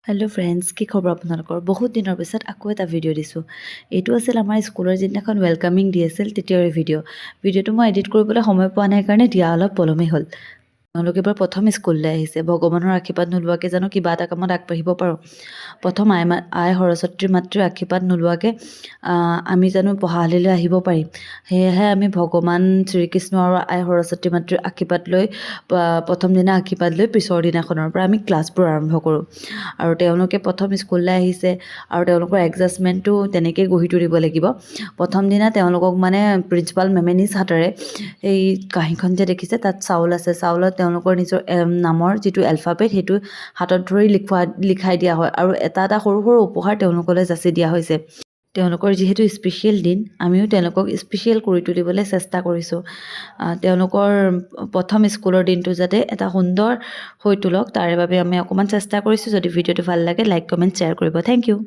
Hello' friends, কি খবৰ আপোনালোকৰ? বহুত দিনৰ পিছত আকৌ এটা ভিডিঅ' দিছোঁ। এইটো আছিল আমাৰ স্কুলৰ যিদিনাখন ৱেলকামিং দি আছিল তেতিয়াৰে ভিডিঅ'টো মই এডিট কৰিবলৈ সময় পোৱা নাই কাৰণে দিয়া অলপ পলমেই হ'ল। তেওঁলোকে এবাৰ প্ৰথম স্কুললৈ আহিছে। ভগৱানৰ আশীৰ্বাদ নোলোৱাকৈ জানো কিবা এটা কামত আগবাঢ়িব পাৰোঁ? প্ৰথম আই সৰস্বতীৰ মাতৃৰ আশীৰ্বাদ নোলোৱাকৈ আমি জানো পঢ়াশালীলৈ আহিব পাৰিম? সেয়েহে আমি ভগৱান শ্ৰীকৃষ্ণ আৰু আই সৰস্বতী মাতৃৰ আশীৰ্বাদ লৈ প্ৰথম দিনা আশীৰ্বাদ লৈ পিছৰ দিনাখনৰ পৰা আমি ক্লাছবোৰ আৰম্ভ কৰোঁ। আৰু তেওঁলোকে প্ৰথম স্কুললৈ আহিছে আৰু তেওঁলোকৰ এডজাষ্টমেণ্টটো তেনেকৈ গঢ়ি তুলিব লাগিব। প্ৰথম দিনা তেওঁলোকক মানে প্ৰিন্সিপাল মেমে নিজ হাতেৰে এই কাঁহীখন যে দেখিছে তাত চাউল আছে, চাউলত তেওঁলোকৰ নিজৰ নামৰ যিটো এলফাবেট সেইটো হাতত ধৰি লিখাই দিয়া হয় আৰু এটা এটা সৰু সৰু উপহাৰ তেওঁলোকলৈ যাচি দিয়া হৈছে। তেওঁলোকৰ যিহেতু স্পেচিয়েল দিন, আমিও তেওঁলোকক স্পেচিয়েল কৰি তুলিবলৈ চেষ্টা কৰিছোঁ। তেওঁলোকৰ প্ৰথম স্কুলৰ দিনটো যাতে এটা সুন্দৰ হৈ তোলক তাৰে বাবে আমি অকণমান চেষ্টা কৰিছোঁ। যদি ভিডিঅ'টো ভাল লাগে লাইক কমেণ্ট শ্বেয়াৰ কৰিব। Thank U.